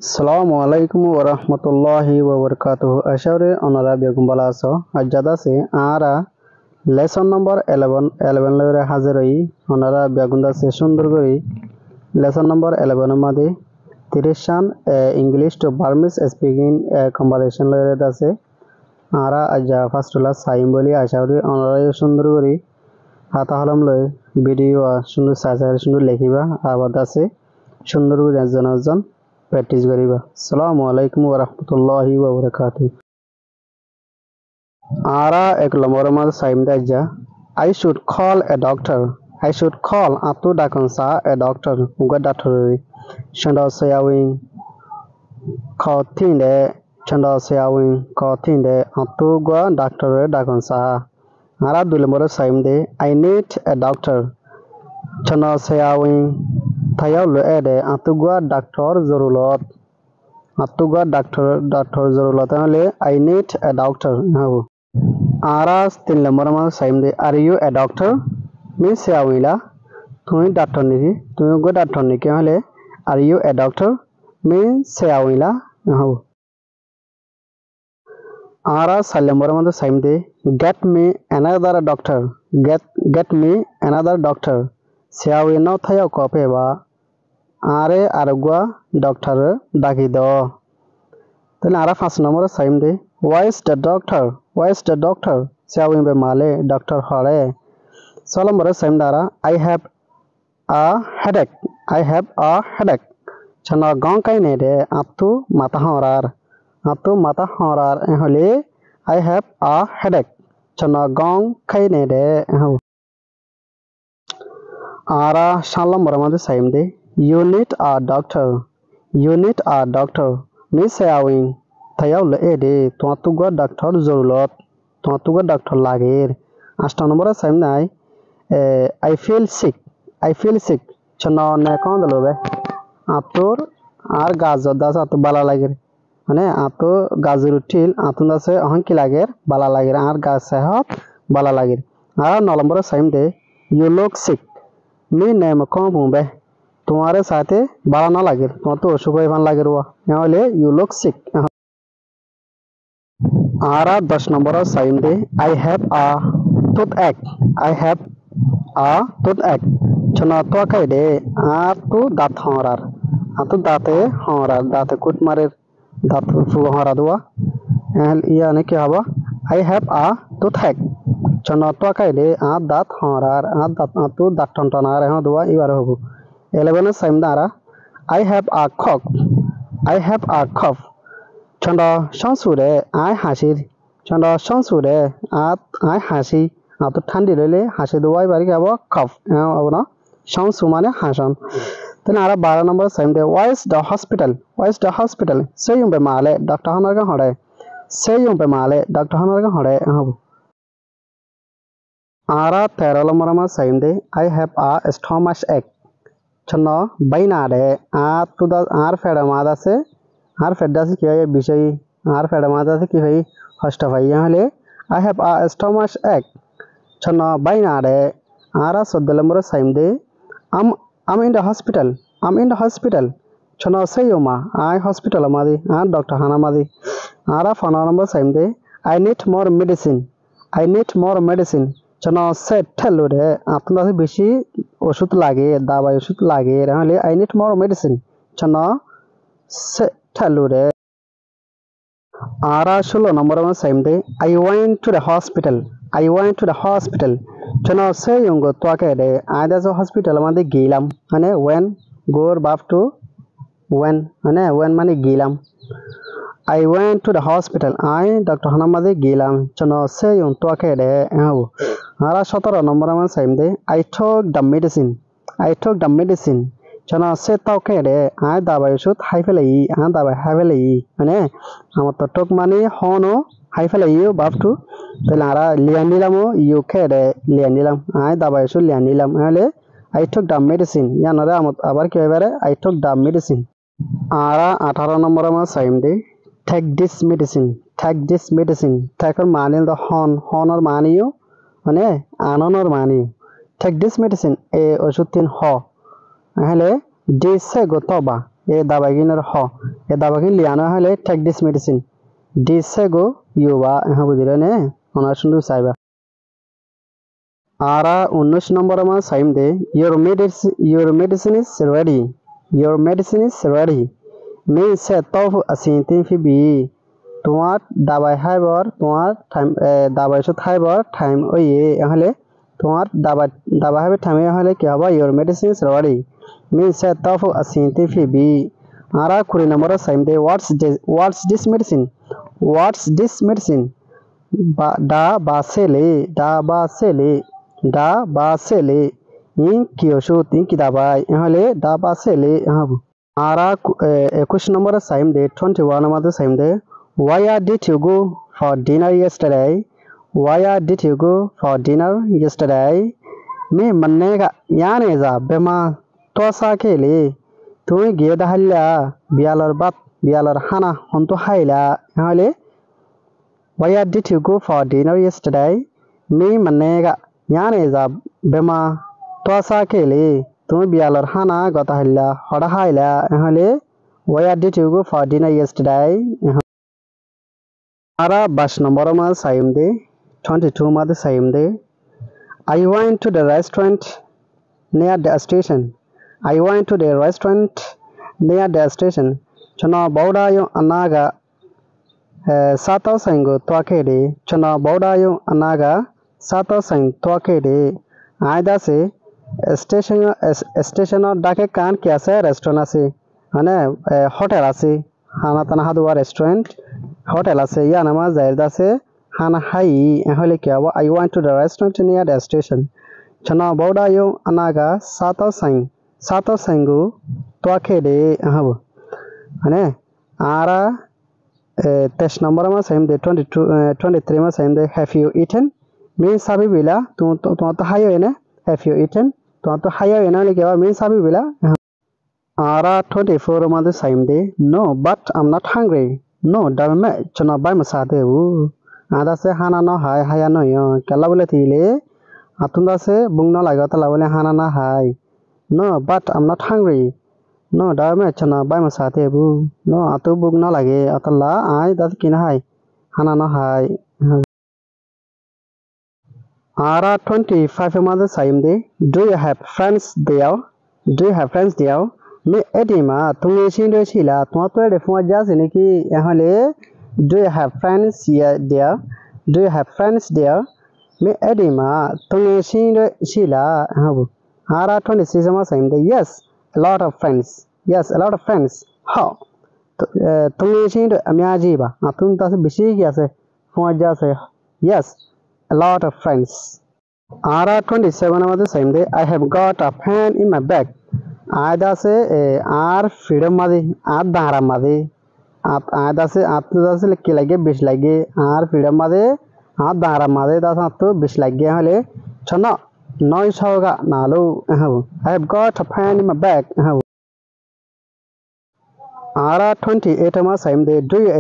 Assalamualaikum warahmatullahi wabarakatuh. Ashare onara begum bala aso. Ajada se ara lesson number 11 lore haziroi onara begunda se sundur gori lesson number 11 made Tirishan English to Burmese speaking conversation lore dase ara aja first class saim boli ashare onara sundur gori hata halam loi video sundur sajar sundur lekhiba abadase sundur gori ajan practice kariba. Assalamualaikum warahmatullahi wabarakatuh. Ara ek lomorama saimda ja. I should call a doctor. I should call atu dakansa a doctor. Uga doctor. Chanda sayawing khotinde chanda sayawing khotinde atu gua doctor dakansa. Ara dulomora saimde I need a doctor. Chanda sayawing Thayau lo ede atugua doctor zarulat atugua doctor zarulat hole I need a doctor now aras tin lamorama saimde are you a doctor means sayawila tumi doctor niki tumi go doctor niki hole are you a doctor means sayawila now aras salamorama saimde get me another doctor get me another doctor Siawi no thayau kope ba are arugwa doctor dakido then ara first number same de why is the doctor Siawi be male doctor hore solo number same dara I have a headache chana gong kai ne de atu mata horar hole I have a headache chana gong kai ne de Ara shalom baramade same day. You need a doctor. Miss Sayawing. Thayaw le ede. Tuatuga doctor zorulot. Tuatuga doctor lagir. Ashton number same day. I feel sick. Chana nekon dalobe. Atur ar gazo das atu bala lagir. Ane atu gazurutil atun dase ahanki lagir bala lagir ar gaz sehat bala lagir. Ara number same day. You look sick. Me name कौन बूंबे तुम्हारे साथे बड़ा ना लगे तो सुबह बन लगे रुआ यहाँ ले यू लुक सिक आरा 10 नंबर साइन दे आई हैव a toothache चना तो कह दे तू दांत होरार दांत कुट मारे दांत फुग होरा दुआ यानी क्या हवा आई हैव a toothache चना तो कह दे दांत होरार दांत तू दांत टंटना रहे दुआ इबार होबो 11 साइम दारा आई हैव a cough चंदा संसुरे आई हासी तो ठंडी ले हासी दुआ इबार के हबो cough अब ना संसु माने हासन तने आरा 12 नंबर साइम दे why is the hospital से युं बे माले डॉक्टर हनर का हड़े हबो Ara 13 लमरमा साइम दे I have a stomach ache चन्ना बैना दे तू दा आर फेडमादा से क्या ये विषय आर फेडमादा से की भाई फर्स्ट भाई यहाँ ले I have a stomach ache चन्ना बैना दे आरा 14 लमरा साइम दे I'm in the hospital चन्ना से योमा I hospital मादी डॉक्टर हाना मादी आरा 15 नंबर साइम दे I need more medicine चना से ठेलो रे आपना से बेशी ओषुध लागे दवाई ओषुध लागे रहले आई नीड मोर मेडिसिन चना से ठेलो रे आरा 16 नंबर में साइम दे I went to the hospital चना से यंगो तो के दे आदा जो हॉस्पिटल माने गेलाम माने व्हेन गोर बाफ टू व्हेन माने व्हेन माने गेलाम I went to the hospital. I Dr. Hanamade Gilam Chano say on Toke de Ara 17 number one same day. I took the medicine. Chano say Toke de I daba shoot hyphily and daba heavily. Ane Amato took money hono hyphily you buff to the Lara Lianilamo UK de Lianilam. I daba shoot Lianilam ale. I took the medicine. Yanara Abarke I took the medicine. Ara 18 number one same day. Take this medicine take or mani the honor maniyo mane anonor maniyo take this medicine e oshutin ho hele this se gotoba এ দাবাগিনের হ এ দাবাগিন লিয়ানো হলে take this medicine this সেগো ইউবা হ্যাঁ বুঝলে নে honour শুনু চাইবা আরা 19 নম্বর মা সাইম দে your medicine is ready your medicine is ready মে সে তফ আসিনতিন ফিবি তোমার দাবাই হাইবার তোমার টাইম দাবাই সত হাইবার টাইম ওয়ে হলে তোমার দাবা হাইবার টাইমে হলে কি হবে your medicine is ready মে সে তফ আসিনতিন ফিবি আরা 20 নম্বর সাইম দে what's this medicine da basele in kiosho tin kitabai hale da basele habu ara 21 number সাইম দে 21 নম্বর সাইম দে where did you go for dinner yesterday me manne ga yane za bema tosa kele তুমি গিয়ে দাহাল্লা বিয়ালর হানা হন্তু হাইলা হলে where did you go for dinner yesterday me manega yane za bema tosa kele তুমি বিয়ালর হানা গতা হাইলা হড়া হাইলা হলে where did you go for dinner yesterday ara 22 নম্বর মা সাইম দে 22 মা দে সাইম দে I went to the restaurant near the station chana bauda yo anaga sato sango twakede chana bauda yo anaga sato sang twakede aida se station dake kan ki ase restaurant ase মানে hotel আছে হানা তানা হাদুয়া restaurant hotel আছে ইয়া নামা জায়গা আছে হানা high হলে কি হবে I went to the restaurant near the station chana bauda yo anaga sato sango twakede habo ane ara 23 নম্বর মা সাইম দে 23 মা সাইম দে have you eaten mean sabi bila তোমার তো হাইও এনে have you eaten তোমার তো হাইও এনে লিখে বা mean sabi bila ara 24 মা দে সাইম দে no but I'm not hungry no dalme chana bai ma sa de u ada se hana no hai haya no yo kala bole thile atunda se bungna laga ta la bole hana na hai no but I'm not hungry no dalme chana bai ma sa de bu no atu bungna lage atalla ai da kina hai hana no hai ara 25 mother saim de do you have friends there me edima তুমি scene রইছিলা তোমার তো এডে phone যাচ্ছে নাকি এহলে do you have friends there me edima তুমি scene রইছিলা Habu ara 26 মা সাইম দে yes a lot of friends how তুমি scene আমি আজিবা তুমি তাছে বেশি কি আছে ফোন যাচ্ছে yes a lot of friends ara 27 mother saim de I have got a pen in my bag আয়দা আছে আর ফ্রিডম মাদে আর দাঁড়া মাদে আয়দা আছে আত্মদা আছে কি লাগে বেশ লাগে আর ফ্রিডম মাদে আর দাঁড়া মাদে দাস আত্ম বেশ লাগে হলে ছন নয় সওগা নালো Habu I have got a pen in my bag Habu ara 28 মা সাইম দে do you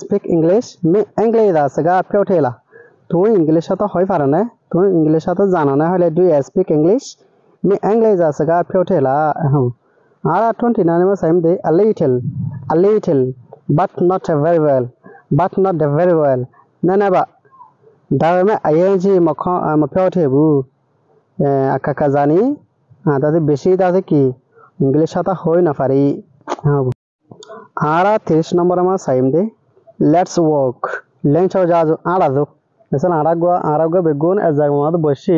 speak english me english da saga pyothela তুমি ইংলিশ তো হয় পারে না তুমি ইংলিশ তো জানো না হলে do you speak english me english da saga pyothela ara 29 ma saim de a little but not very well na ba da me ayji ma pyothe bu akaka jani da beshi da ki English সাথে হই না পারি ara 30 নম্বর মা সাইম দে let's walk lens যাজো আড়াজো এসন আড়াগো বেগুন এ জায়গা মত বসি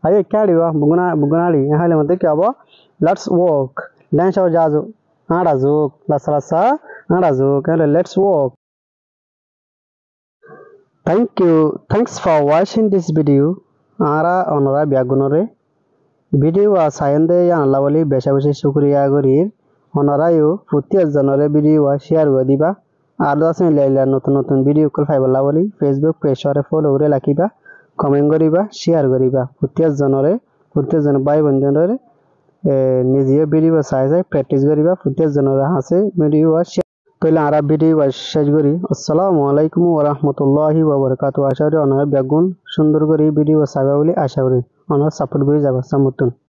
I কাড়িবা বুগুনালি হলে মতে কি হবো লেটস ওয়াক লেন্স যাজো আড়াজো লাসলাসা আড়াজো কলে let's walk thanks for watching this video ara onora biagunore video sayende yan lawali besha beshi shukriya gorir onorayo putiya janore video share go diba আর দাসে লাইলা নতুন ভিডিও কল ফাইবা লawali ফেসবুক পেজ রে follow করে রাখিবা comment করিবা share করিবা পতিয়া জন ভাই বন্ধুরে নিজে video চাই প্র্যাকটিস করিবা পতিয়া জনরে হাসে ভিডিও তইলা আরা ভিডিও শেষ করি আসসালামু আলাইকুম ওয়া রাহমাতুল্লাহি ওয়া বারাকাতুহু আশা করি অনার বেগুন সুন্দর করে ভিডিও চাইবা বলি আশা করি অনার সাপোর্ট করে যাবা সমর্থন